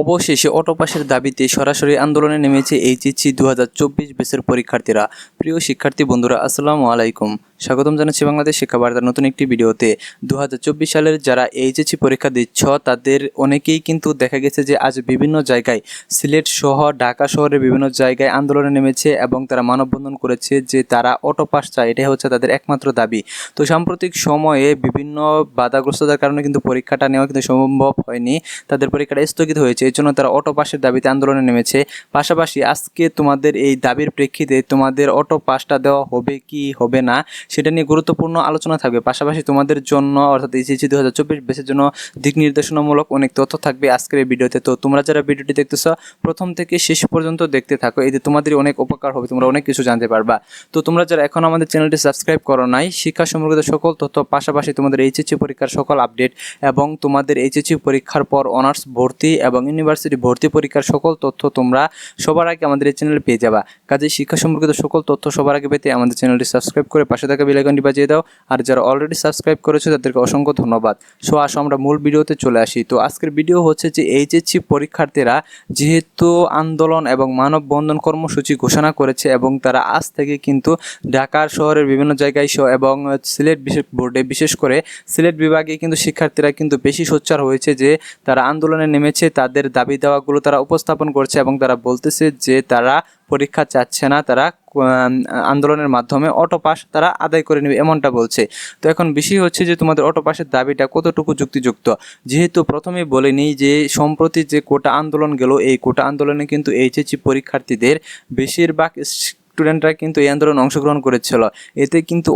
অবশেষে অটো পাসের দাবিতে সরাসরি আন্দোলনে নেমেছে এইচএসসি 2024 ব্যাচের পরীক্ষার্থীরা। প্রিয় শিক্ষার্থী বন্ধুরা, আসসালামু আলাইকুম। স্বাগতম জানাচ্ছি বাংলাদেশ শিক্ষা বার্তার নতুন একটি ভিডিওতে। 2024 সালের যারা এইচএসসি পরীক্ষা দিচ্ছ তাদের অনেকেই কিন্তু দেখা গেছে যে আজ বিভিন্ন জায়গায় সিলেট সহ ঢাকা শহরের বিভিন্ন জায়গায় আন্দোলনে নেমেছে এবং তারা মানববন্ধন করেছে যে তারা অটো পাস চায়, এটাই হচ্ছে তাদের একমাত্র দাবি। তো সাম্প্রতিক সময়ে বিভিন্ন বাধাগ্রস্ততার কারণে কিন্তু পরীক্ষাটা নেওয়া কিন্তু সম্ভব হয়নি, তাদের পরীক্ষাটা স্থগিত হয়েছে। এর জন্য তারা অটো পাসের দাবিতে আন্দোলনে নেমেছে। পাশাপাশি আজকে তোমাদের এই দাবির প্রেক্ষিতে তোমাদের অটো পাসটা দেওয়া হবে কি হবে না সেটা নিয়ে গুরুত্বপূর্ণ আলোচনা থাকবে। পাশাপাশি তোমাদের জন্য অর্থাৎ এইচএসসি 2024 ব্যাচের জন্য দিক নির্দেশনামূলক অনেক তথ্য থাকবে আজকের এই ভিডিওতে। তো তোমরা যারা ভিডিওটি দেখতেছ প্রথম থেকে শেষ পর্যন্ত দেখতে থাকো, এতে তোমাদের অনেক উপকার হবে, তোমরা অনেক কিছু জানতে পারবা। তো তোমরা যারা এখন আমাদের চ্যানেলটি সাবস্ক্রাইব করো নাই, শিক্ষা সম্পর্কিত সকল তথ্য, পাশাপাশি তোমাদের এইচএসসি পরীক্ষার সকল আপডেট এবং তোমাদের এইচএসসি পরীক্ষার পর অনার্স ভর্তি এবং ইউনিভার্সিটি ভর্তি পরীক্ষার সকল তথ্য তোমরা সবার আগে আমাদের এই চ্যানেলে পেয়ে যাবা। কাজে শিক্ষা সম্পর্কিত সকল তথ্য সবার আগে পেতে আমাদের চ্যানেলটি সাবস্ক্রাইব করে পাশে থাকা বেল আইকনটি বাজিয়ে দাও। আর যারা অলরেডি সাবস্ক্রাইব করেছো তাদেরকে অসংখ্য ধন্যবাদ। সো আসো আমরা মূল ভিডিওতে চলে আসি। তো আজকের ভিডিও হচ্ছে যে এইচএসসি পরীক্ষার্থীরা যেহেতু আন্দোলন এবং মানববন্ধন কর্মসূচি ঘোষণা করেছে এবং তারা আজ থেকে কিন্তু ঢাকার শহরের বিভিন্ন জায়গায় এবং সিলেট বোর্ডে বিশেষ করে সিলেট বিভাগে কিন্তু শিক্ষার্থীরা কিন্তু বেশি সোচ্চার হয়েছে যে তারা আন্দোলনে নেমেছে, তাদের দাবি দেওয়াগুলো তারা উপস্থাপন করছে এবং তারা বলতেছে যে তারা পরীক্ষা চাচ্ছে না, তারা আন্দোলনের মাধ্যমে অটো পাস তারা আদায় করে নেবে এমনটা বলছে। তো এখন বিষয় হচ্ছে যে তোমাদের অটো পাসের দাবিটা কতটুকু যুক্তিযুক্ত। যেহেতু প্রথমে বলে নিই যে সম্প্রতি যে কোটা আন্দোলন গেল, এই কোটা আন্দোলনে কিন্তু এইচএসসি পরীক্ষার্থীদের বেশিরভাগ স্টুডেন্টরা কিন্তু এই আন্দোলনে অংশগ্রহণ করেছিল। এতে কিন্তু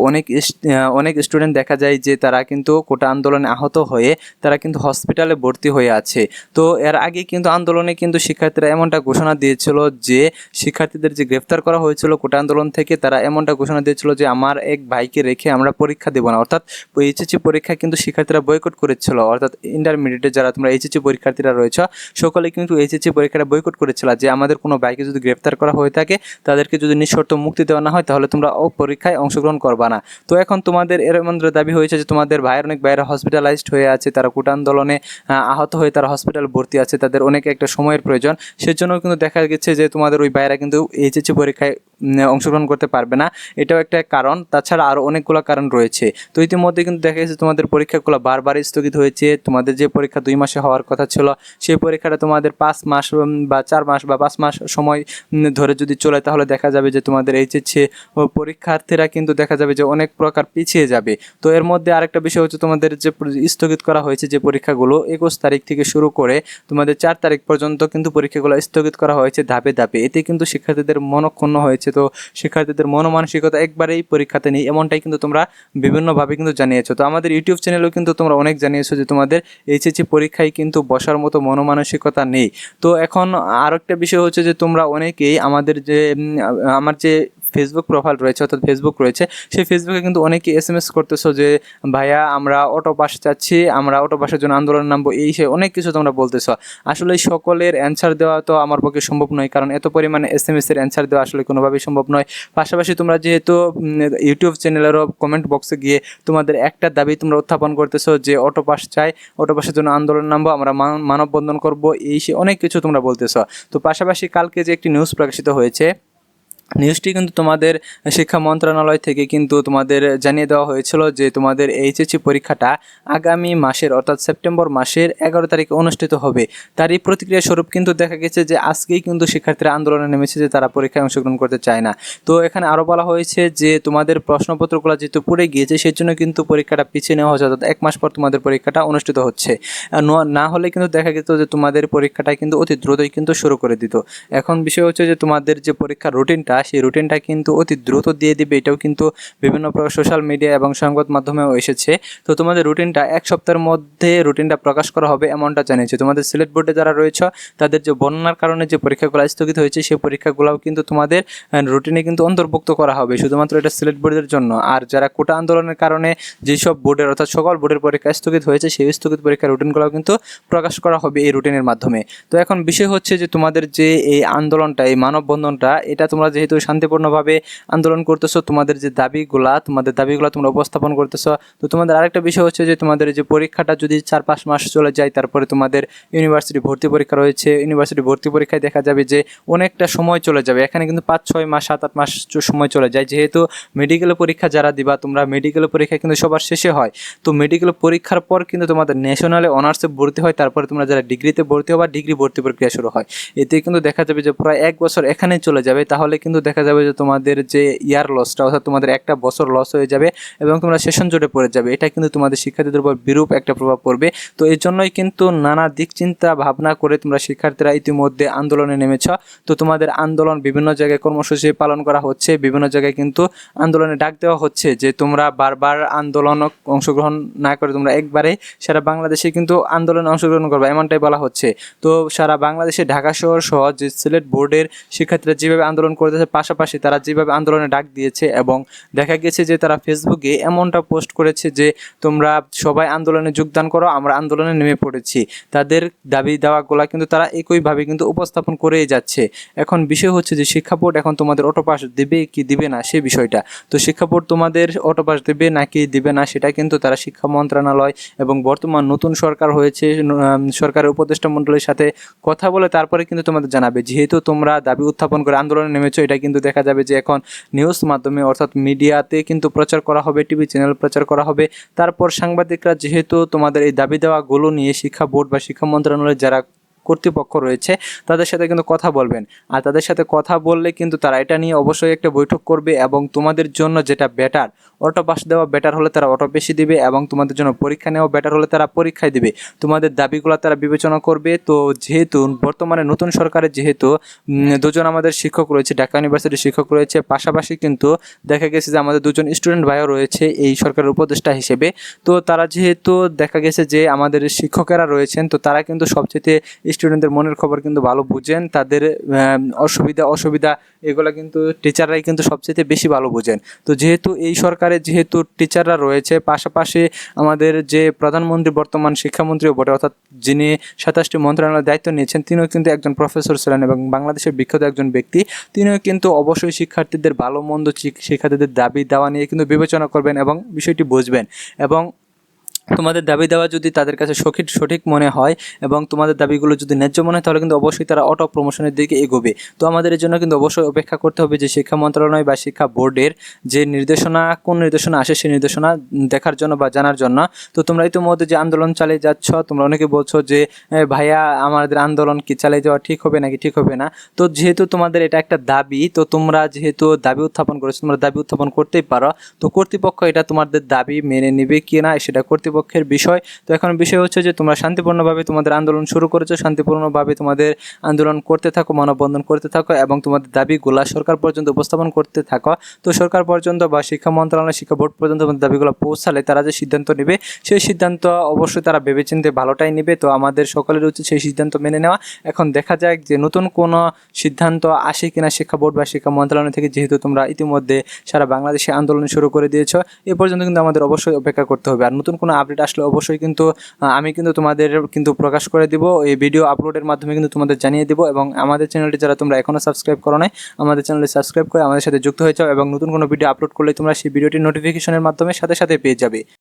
অনেক স্টুডেন্ট দেখা যায় যে তারা কিন্তু কোটা আন্দোলনে আহত হয়ে তারা কিন্তু হসপিটালে ভর্তি হয়ে আছে। তো এর আগে কিন্তু আন্দোলনে কিন্তু শিক্ষার্থীরা এমনটা ঘোষণা দিয়েছিল যে শিক্ষার্থীদের যে গ্রেফতার করা হয়েছিল কোটা আন্দোলন থেকে, তারা এমনটা ঘোষণা দিয়েছিল যে আমার এক ভাইকে রেখে আমরা পরীক্ষা দেব না। অর্থাৎ এইচএসসি পরীক্ষা কিন্তু শিক্ষার্থীরা বয়কট করেছিল। অর্থাৎ ইন্টারমিডিয়েটে যারা তোমরা এইচএসসি পরীক্ষার্থীরা রয়েছে সকলে কিন্তু এইচএসসি পরীক্ষাটা বয়কট করেছিল যে আমাদের কোনো ভাইকে যদি গ্রেফতার করা হয়ে থাকে, তাদেরকে যদি শর্ত মুক্তি দেওয়া না হয় তাহলে তোমরা পরীক্ষায় অংশগ্রহণ করবা না। তো এখন তোমাদের এর মধ্যে দাবি হয়েছে যে তোমাদের অনেক ভাইয়েরা হসপিটালাইজড হয়ে আছে, তারা কোটা আন্দোলনে আহত হয়ে তারা হসপিটালে ভর্তি আছে, তাদের অনেক একটা সময়ের প্রয়োজন। সেজন্য কিন্তু দেখা গেছে যে তোমাদের ওই ভাইয়েরা কিন্তু এইচএসসি পরীক্ষায় অংশগ্রহণ করতে পারবে না, এটাও একটা কারণ। তাছাড়া আরও অনেকগুলো কারণ রয়েছে। তো ইতিমধ্যে কিন্তু দেখা গেছে তোমাদের পরীক্ষাগুলো বারবার স্থগিত হয়েছে। তোমাদের যে পরীক্ষা 2 মাসে হওয়ার কথা ছিল সেই পরীক্ষাটা তোমাদের 5 মাস বা 4 মাস বা 5 মাস সময় ধরে যদি চলে তাহলে দেখা যাবে যে তোমাদের এইচএসসি পরীক্ষার্থীরা কিন্তু দেখা যাবে যে অনেক প্রকার পিছিয়ে যাবে। তো এর মধ্যে আরেকটা বিষয় হচ্ছে তোমাদের যে স্থগিত করা হয়েছে যে পরীক্ষাগুলো 21 তারিখ থেকে শুরু করে তোমাদের 4 তারিখ পর্যন্ত কিন্তু পরীক্ষাগুলো স্থগিত করা হয়েছে ধাপে ধাপে। এতে কিন্তু শিক্ষার্থীদের মনক্ষুণ্ণ হয়েছে। তো শিক্ষার্থীদের মনোমানসিকতা একবারেই পরীক্ষাতে নেই এমনটাই কিন্তু তোমরা বিভিন্নভাবে কিন্তু জানিয়েছো। তো আমাদের ইউটিউব চ্যানেলেও কিন্তু তোমরা অনেক জানিয়েছো যে তোমাদের এইচএসসি পরীক্ষায় কিন্তু বসার মতো মনোমানসিকতা নেই। তো এখন আরেকটা বিষয় হচ্ছে যে তোমরা অনেকেই আমার যে ফেসবুক প্রোফাইল রয়েছে অর্থাৎ ফেসবুক রয়েছে, সেই ফেসবুকে কিন্তু অনেকেই SMS করতেছো যে ভাইয়া আমরা অটো পাস চাচ্ছি, আমরা অটো পাসের জন্য আন্দোলন নামবো, এই সে অনেক কিছু তোমরা বলতেছো। আসলে সকলের অ্যান্সার দেওয়া তো আমার পক্ষে সম্ভব নয়, কারণ এত পরিমাণে SMS এর অ্যান্সার দেওয়া আসলে কোনোভাবেই সম্ভব নয়। পাশাপাশি তোমরা যেহেতু ইউটিউব চ্যানেলেরও কমেন্ট বক্সে গিয়ে তোমাদের একটা দাবি তোমরা উত্থাপন করতেছো যে অটো পাস চাই, অটো পাসের জন্য আন্দোলন নামবো, আমরা মানববন্ধন করবো, এই সে অনেক কিছু তোমরা বলতেছো। তো পাশাপাশি কালকে যে একটি নিউজ প্রকাশিত হয়েছে, নিউজটি কিন্তু তোমাদের শিক্ষা মন্ত্রণালয় থেকে কিন্তু তোমাদের জানিয়ে দেওয়া হয়েছিল যে তোমাদের এইচএসসি পরীক্ষাটা আগামী মাসের অর্থাৎ সেপ্টেম্বর মাসের 11 তারিখে অনুষ্ঠিত হবে। তারই প্রতিক্রিয়া স্বরূপ কিন্তু দেখা গেছে যে আজকেই কিন্তু শিক্ষার্থীরা আন্দোলনে নেমেছে যে তারা পরীক্ষায় অংশগ্রহণ করতে চায় না। তো এখানে আরও বলা হয়েছে যে তোমাদের প্রশ্নপত্রগুলো যেহেতু পুড়ে গিয়েছে সেই জন্য কিন্তু পরীক্ষাটা পিছিয়ে নেওয়া হচ্ছে, অর্থাৎ 1 মাস পর তোমাদের পরীক্ষাটা অনুষ্ঠিত হচ্ছে। না হলে কিন্তু দেখা যেত যে তোমাদের পরীক্ষাটা কিন্তু অতি দ্রুতই কিন্তু শুরু করে দিত। এখন বিষয় হচ্ছে যে তোমাদের যে পরীক্ষার রুটিনটা সেই রুটিনটা কিন্তু অতি দ্রুত দিয়ে দিবে, এটাও কিন্তু বিভিন্ন সোশ্যাল মিডিয়া এবং সংবাদ মাধ্যমেও এসেছে। তো তোমাদের রুটিনটা 1 সপ্তাহের মধ্যে রুটিনটা প্রকাশ করা হবে এমনটা জানিয়েছে। তোমাদের সিলেট বোর্ডে যারা রয়েছে তাদের যে বন্যার কারণে যে পরীক্ষাগুলো স্থগিত হয়েছে সেই পরীক্ষাগুলোও কিন্তু তোমাদের রুটিনে কিন্তু অন্তর্ভুক্ত করা হবে, শুধুমাত্র এটা সিলেট বোর্ডের জন্য। আর যারা কোটা আন্দোলনের কারণে যেসব বোর্ডের অর্থাৎ সকল বোর্ডের পরীক্ষা স্থগিত হয়েছে সেই স্থগিত পরীক্ষার রুটিনগুলোও কিন্তু প্রকাশ করা হবে এই রুটিনের মাধ্যমে। তো এখন বিষয় হচ্ছে যে তোমাদের যে এই আন্দোলনটা, এই মানববন্ধনটা, এটা তোমরা যেহেতু যেহেতু শান্তিপূর্ণভাবে আন্দোলন করতেছো, তোমাদের দাবিগুলা তোমরা উপস্থাপন করতেছো। তো তোমাদের আরেকটা বিষয় হচ্ছে যে তোমাদের যে পরীক্ষাটা যদি 4-5 মাস চলে যায়, তারপরে তোমাদের ইউনিভার্সিটি ভর্তি পরীক্ষা রয়েছে, ইউনিভার্সিটি ভর্তি পরীক্ষায় দেখা যাবে যে অনেকটা সময় চলে যাবে। এখানে কিন্তু 5-6 মাস 7-8 মাস সময় চলে যায়। যেহেতু মেডিকেল পরীক্ষা যারা দিবা, তোমরা মেডিকেল পরীক্ষা কিন্তু সবার শেষে হয়। তো মেডিকেল পরীক্ষার পর কিন্তু তোমাদের ন্যাশনালে অনার্সে ভর্তি হয়, তারপরে তোমরা যারা ডিগ্রিতে ভর্তি হবা, ডিগ্রি ভর্তি প্রক্রিয়া শুরু হয়। এতে কিন্তু দেখা যাবে যে প্রায় 1 বছর এখানে চলে যাবে। তাহলে কিন্তু দেখা যাবে যে তোমাদের যে ইয়ার লসটা, অর্থাৎ তোমাদের একটা বছর লস হয়ে যাবে এবং তোমরা সেশন জটে পড়ে যাবে। এটা কিন্তু তোমাদের শিক্ষার্থীদের উপর বিরূপ একটা প্রভাব পড়বে। তো এই জন্যই কিন্তু নানা দিক চিন্তা ভাবনা করে তোমরা শিক্ষার্থীরা ইতিমধ্যে আন্দোলনে নেমেছ। তো তোমাদের আন্দোলন বিভিন্ন জায়গায় কর্মসূচি পালন করা হচ্ছে, বিভিন্ন জায়গায় কিন্তু আন্দোলনে ডাক দেওয়া হচ্ছে যে তোমরা বারবার আন্দোলন অংশগ্রহণ না করে তোমরা একবারে সারা বাংলাদেশে কিন্তু আন্দোলনে অংশগ্রহণ করবে, এমনটাই বলা হচ্ছে। তো সারা বাংলাদেশে ঢাকা শহর সহ যে সিলেট বোর্ডের শিক্ষার্থীরা যেভাবে আন্দোলন করতেছে, পাশাপাশি তারা যেভাবে আন্দোলনে ডাক দিয়েছে এবং দেখা গেছে যে তারা ফেসবুকে এমনটা পোস্ট করেছে যে তোমরা সবাই আন্দোলনে যোগদান করো, আমরা আন্দোলনে নেমে পড়েছি। তাদের দাবি দাওয়াগুলো কিন্তু তারা একইভাবে কিন্তু উপস্থাপন করেই যাচ্ছে। এখন বিষয় হচ্ছে যে শিক্ষা বোর্ড এখন তোমাদের অটোপাস দেবে কি দিবে না সেই বিষয়টা। তো শিক্ষা বোর্ড তোমাদের অটোপাস দেবে নাকি দিবে না সেটা কিন্তু তারা শিক্ষা মন্ত্রণালয় এবং বর্তমান নতুন সরকার হয়েছে, সরকারের উপদেষ্টা মণ্ডলীর সাথে কথা বলে তারপরে কিন্তু তোমাদের জানাবে। যেহেতু তোমরা দাবি উত্থাপন করে আন্দোলনে নেমেছো, এটা কিন্তু দেখা যাবে যে এখন নিউজ মাধ্যমে অর্থাৎ মিডিয়াতে কিন্তু প্রচার করা হবে, টিভি চ্যানেল প্রচার করা হবে। তারপর সাংবাদিকরা যেহেতু তোমাদের এই দাবি দেওয়াগুলো নিয়ে শিক্ষা বোর্ড বা শিক্ষা মন্ত্রণালয়ের যারা কর্তৃপক্ষ রয়েছে তাদের সাথে কিন্তু কথা বলবেন। আর তাদের সাথে কথা বললে কিন্তু তারা এটা নিয়ে অবশ্যই একটা বৈঠক করবে এবং তোমাদের জন্য যেটা বেটার, অটো পাস দেওয়া বেটার হলে তারা অটো বেশি দিবে এবং তোমাদের জন্য পরীক্ষা নেওয়া বেটার হলে তারা পরীক্ষায় দিবে। তোমাদের দাবিগুলো তারা বিবেচনা করবে। তো যেহেতু বর্তমানে নতুন সরকারের যেহেতু দুজন আমাদের শিক্ষক রয়েছে, ঢাকা ইউনিভার্সিটির শিক্ষক রয়েছে, পাশাপাশি কিন্তু দেখা গেছে যে আমাদের দুজন স্টুডেন্ট ভাইও রয়েছে এই সরকারের উপদেষ্টা হিসেবে। তো তারা যেহেতু দেখা গেছে যে আমাদের শিক্ষকেরা রয়েছেন, তো তারা কিন্তু সবচেয়ে স্টুডেন্টদের মনের খবর কিন্তু ভালো বুঝেন, তাদের অসুবিধা এগুলো কিন্তু টিচাররাই কিন্তু সবচেয়ে বেশি ভালো বুঝেন। তো যেহেতু এই সরকারে যেহেতু টিচাররা রয়েছে, পাশাপাশি আমাদের যে প্রধানমন্ত্রী বর্তমান শিক্ষামন্ত্রীও বটে, অর্থাৎ যিনি 27টি মন্ত্রণালয়ের দায়িত্ব নিয়েছেন, তিনিও কিন্তু একজন প্রফেসর ছিলেন এবং বাংলাদেশের বিখ্যাত একজন ব্যক্তি। তিনিও কিন্তু অবশ্যই শিক্ষার্থীদের ভালো মন্দ, শিক্ষার্থীদের দাবি দেওয়া নিয়ে কিন্তু বিবেচনা করবেন এবং বিষয়টি বুঝবেন। এবং তোমাদের দাবি দেওয়া যদি তাদের কাছে সঠিক মনে হয় এবং তোমাদের দাবিগুলো যদি ন্যায্য মনে হয়, তাহলে কিন্তু অবশ্যই তারা অটো প্রমোশনের দিকে এগোবে। তো আমাদের এর জন্য কিন্তু অবশ্যই অপেক্ষা করতে হবে যে শিক্ষা মন্ত্রণালয় বা শিক্ষা বোর্ডের যে কোন নির্দেশনা আসে সেই নির্দেশনা দেখার জন্য বা জানার জন্য। তো তোমরা ইতিমধ্যে যে আন্দোলন চালিয়ে যাচ্ছ, তোমরা অনেকে বলছো যে ভাইয়া আমাদের আন্দোলন কি চালিয়ে যাওয়া ঠিক হবে নাকি ঠিক হবে না। তো যেহেতু তোমাদের এটা একটা দাবি, তো তোমরা যেহেতু দাবি উত্থাপন করেছো, তোমরা দাবি উত্থাপন করতেই পারো। তো কর্তৃপক্ষ এটা তোমাদের দাবি মেনে নেবে কি না সেটা কর্তৃপক্ষের বিষয়। তো এখন বিষয় হচ্ছে যে তোমরা শান্তিপূর্ণভাবে তোমাদের আন্দোলন শুরু করেছো, শান্তিপূর্ণভাবে তোমাদের আন্দোলন করতে থাকো, মানববন্ধন করতে থাকো এবং তোমাদের দাবিগুলা সরকার পর্যন্ত উপস্থাপন করতে থাকো। তো সরকার পর্যন্ত বা শিক্ষা মন্ত্রণালয়, শিক্ষা বোর্ড পর্যন্ত তোমাদের দাবিগুলো পৌঁছালে তারা যে সিদ্ধান্ত নেবে সেই সিদ্ধান্ত অবশ্যই তারা ভেবেচিন্তে ভালোটাই নেবে। তো আমাদের সকলের উচিত সেই সিদ্ধান্ত মেনে নেওয়া। এখন দেখা যাক যে নতুন কোনো সিদ্ধান্ত আসে কিনা শিক্ষা বোর্ড বা শিক্ষা মন্ত্রণালয় থেকে, যেহেতু তোমরা ইতিমধ্যে সারা বাংলাদেশে আন্দোলন শুরু করে দিয়েছো। এ পর্যন্ত কিন্তু আমাদের অবশ্যই অপেক্ষা করতে হবে। আর নতুন কোনো আপডেট আসলে অবশ্যই কিন্তু আমি কিন্তু তোমাদের কিন্তু প্রকাশ করে দিব, এই ভিডিও আপলোডের মাধ্যমে কিন্তু তোমাদের জানিয়ে দিব। এবং আমাদের চ্যানেলটি যারা তোমরা এখনও সাবস্ক্রাইব করো নাই, আমাদের চ্যানেলটি সাবস্ক্রাইব করে আমাদের সাথে যুক্ত হয়ে যাও এবং নতুন কোনো ভিডিও আপলোড করলে তোমরা সেই ভিডিওটির নোটিফিকেশনের মাধ্যমে সাথে সাথে পেয়ে যাবে।